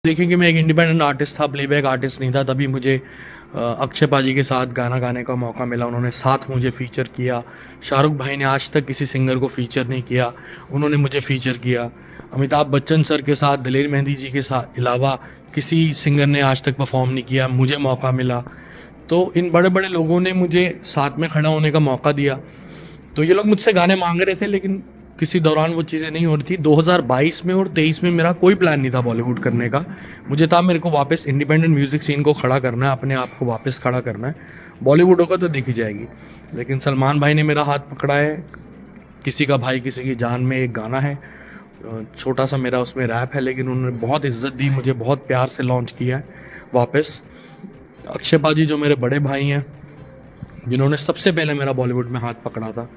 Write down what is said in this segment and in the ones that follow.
देखें कि मैं एक इंडिपेंडेंट आर्टिस्ट था, प्लेबैक आर्टिस्ट नहीं था, तभी मुझे अक्षय पाजी के साथ गाना गाने का मौका मिला। उन्होंने साथ मुझे फ़ीचर किया। शाहरुख भाई ने आज तक किसी सिंगर को फ़ीचर नहीं किया, उन्होंने मुझे फ़ीचर किया। अमिताभ बच्चन सर के साथ, दलेर मेहंदी जी के साथ अलावा किसी सिंगर ने आज तक परफॉर्म नहीं किया, मुझे मौका मिला। तो इन बड़े बड़े लोगों ने मुझे साथ में खड़ा होने का मौका दिया। तो ये लोग मुझसे गाने मांग रहे थे, लेकिन किसी दौरान वो चीज़ें नहीं हो रही थी। 2022 में और 23 में मेरा कोई प्लान नहीं था बॉलीवुड करने का। मुझे था मेरे को वापस इंडिपेंडेंट म्यूज़िक सीन को खड़ा करना है, अपने आप को वापस खड़ा करना है। बॉलीवुड होगा तो दिखी जाएगी। लेकिन सलमान भाई ने मेरा हाथ पकड़ा है। किसी का भाई किसी की जान में एक गाना है, छोटा सा मेरा उसमें रैप है, लेकिन उन्होंने बहुत इज्जत दी, मुझे बहुत प्यार से लॉन्च किया है वापस। अक्षय पाजी जो मेरे बड़े भाई हैं, जिन्होंने सबसे पहले मेरा बॉलीवुड में हाथ पकड़ा था,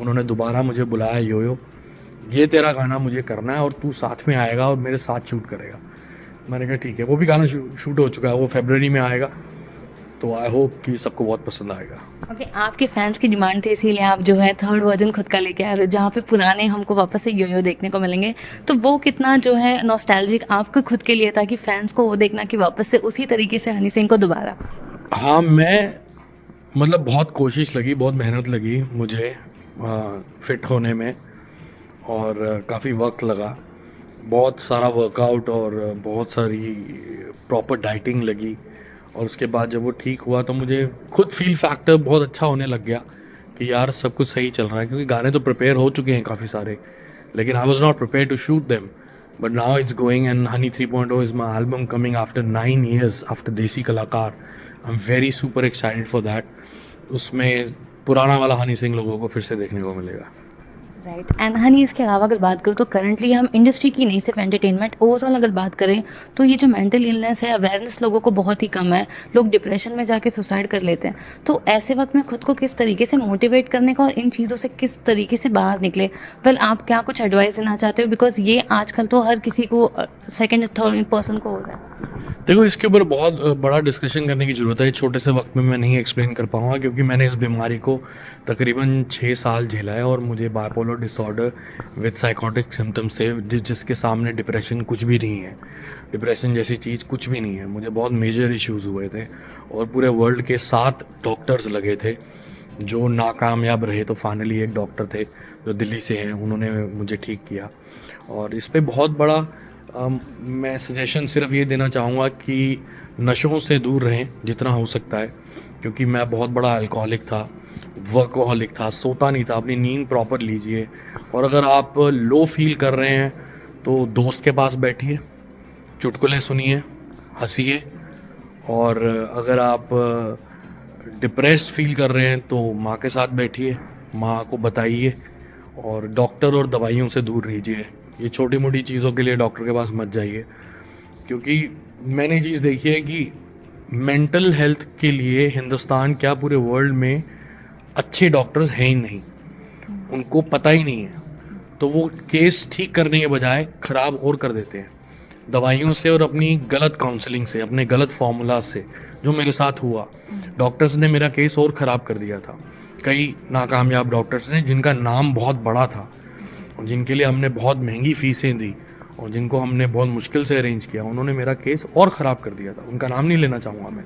उन्होंने दोबारा मुझे बुलाया, योयो ये तेरा गाना मुझे करना है और तू साथ में आएगा और मेरे साथ शूट करेगा। मैंने कहा ठीक है। वो भी गाना शूट हो चुका है, वो फरवरी में आएगा। तो आई होप कि सबको बहुत पसंद आएगा। ओके, आपके फैंस की डिमांड थी इसीलिए आप जो है थर्ड वर्जन खुद का लेके आ रहे हो, जहाँ पे पुराने हमको वापस से यो देखने को मिलेंगे। तो वो कितना जो है नॉस्टैल्जिक आपके खुद के लिए था कि फैंस को वो देखना कि वापस से उसी तरीके से हनी सिंह को दोबारा। हाँ, मैं मतलब बहुत कोशिश लगी, बहुत मेहनत लगी मुझे फिट होने में, और काफ़ी वक्त लगा, बहुत सारा वर्कआउट और बहुत सारी प्रॉपर डाइटिंग लगी। और उसके बाद जब वो ठीक हुआ तो मुझे खुद फील फैक्टर बहुत अच्छा होने लग गया कि यार सब कुछ सही चल रहा है, क्योंकि गाने तो प्रिपेयर हो चुके हैं काफ़ी सारे, लेकिन I was not prepare to shoot them. But now it's going and Honey 3.0 is my album coming after 9 years after Desi Kalakaar. I'm very super excited for that. उसमें पुराना वाला हनी सिंह लोगों को फिर से देखने को मिलेगा। राइट। एंड हनी, इसके अलावा अगर बात करूँ तो करंटली हम इंडस्ट्री की नहीं, सिर्फ एंटरटेनमेंट ओवरऑल अगर बात करें तो ये जो मेंटल इलनेस है, अवेयरनेस लोगों को बहुत ही कम है। लोग डिप्रेशन में जाके सुसाइड कर लेते हैं। तो ऐसे वक्त में खुद को किस तरीके से मोटिवेट करने का और इन चीज़ों से किस तरीके से बाहर निकले, वेल आप क्या कुछ एडवाइस देना चाहते हो? बिकॉज ये आजकल तो हर किसी को, सेकेंड थर्ड पर्सन को हो रहा है। देखो, इसके ऊपर बहुत बड़ा डिस्कशन करने की ज़रूरत है। छोटे से वक्त में मैं नहीं एक्सप्लेन कर पाऊँगा, क्योंकि मैंने इस बीमारी को तकरीबन 6 साल झेला है और मुझे bipolar disorder with psychotic symptoms थे, जिसके सामने डिप्रेशन कुछ भी नहीं है। डिप्रेशन जैसी चीज़ कुछ भी नहीं है। मुझे बहुत मेजर इश्यूज़ हुए थे और पूरे वर्ल्ड के 7 डॉक्टर्स लगे थे जो नाकामयाब रहे। तो फाइनली एक डॉक्टर थे जो दिल्ली से हैं, उन्होंने मुझे ठीक किया। और इस पे बहुत बड़ा मैं सजेशन सिर्फ ये देना चाहूँगा कि नशों से दूर रहें जितना हो सकता है, क्योंकि मैं बहुत बड़ा अल्कोहलिक था, वर्कोहलिक था, सोता नहीं था। अपनी नींद प्रॉपर लीजिए। और अगर आप लो फील कर रहे हैं तो दोस्त के पास बैठिए, चुटकुले सुनिए, हंसिए। और अगर आप डिप्रेस्ड फील कर रहे हैं तो माँ के साथ बैठिए, माँ को बताइए, और डॉक्टर और दवाइयों से दूर रहिए। ये छोटी मोटी चीज़ों के लिए डॉक्टर के पास मत जाइए, क्योंकि मैंने चीज़ देखी है कि मेंटल हेल्थ के लिए हिंदुस्तान क्या पूरे वर्ल्ड में अच्छे डॉक्टर्स हैं ही नहीं, उनको पता ही नहीं है। तो वो केस ठीक करने के बजाय ख़राब और कर देते हैं दवाइयों से और अपनी गलत काउंसलिंग से, अपने गलत फार्मूला से। जो मेरे साथ हुआ, डॉक्टर्स ने मेरा केस और ख़राब कर दिया था। कई नाकामयाब डॉक्टर्स ने, जिनका नाम बहुत बड़ा था और जिनके लिए हमने बहुत महंगी फ़ीसें दी और जिनको हमने बहुत मुश्किल से अरेंज किया, उन्होंने मेरा केस और ख़राब कर दिया था। उनका नाम नहीं लेना चाहूँगा मैं।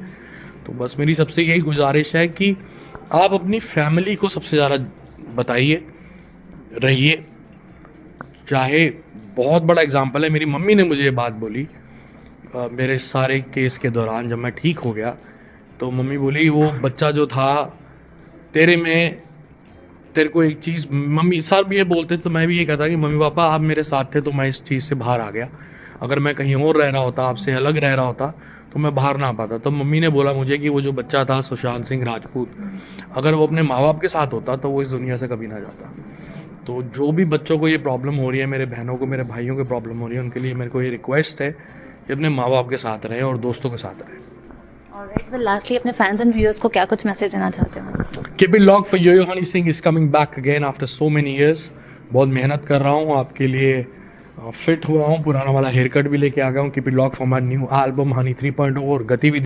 तो बस मेरी सबसे यही गुजारिश है कि आप अपनी फैमिली को सबसे ज़्यादा बताइए, रहिए। चाहे बहुत बड़ा एग्जाम्पल है, मेरी मम्मी ने मुझे ये बात बोली मेरे सारे केस के दौरान। जब मैं ठीक हो गया तो मम्मी बोली, वो बच्चा जो था तेरे में, तेरे को एक चीज़, मम्मी सर भी ये बोलते तो मैं भी ये कहता कि मम्मी पापा आप मेरे साथ थे तो मैं इस चीज़ से बाहर आ गया। अगर मैं कहीं और रह रहा होता, आपसे अलग रह रहा होता, तो मैं बाहर ना आ पाता। तो मम्मी ने बोला मुझे कि वो जो बच्चा था सुशांत सिंह राजपूत, अगर वो अपने माँ बाप के साथ होता तो वो इस दुनिया से कभी ना जाता। तो जो भी बच्चों को ये प्रॉब्लम हो रही है, मेरे बहनों को, मेरे भाइयों को प्रॉब्लम हो रही है, उनके लिए मेरे को ये रिक्वेस्ट है कि अपने माँ बाप के साथ रहें और दोस्तों के साथ रहें। ऑलराइट, वेल लास्टली अपने फैंस एंड व्यूअर्स को क्या कुछ मैसेज देना चाहते हो? Keep it locked for Yo-Yo Honey Singh is coming back again after so many years। बहुत मेहनत कर रहा हूँ आपके लिए, फिट हुआ हूँ, पुराना वाला हेयर कट भी लेके आ गया हूँ। Keep it locked for my new album Honey 3.0 और गतिविधि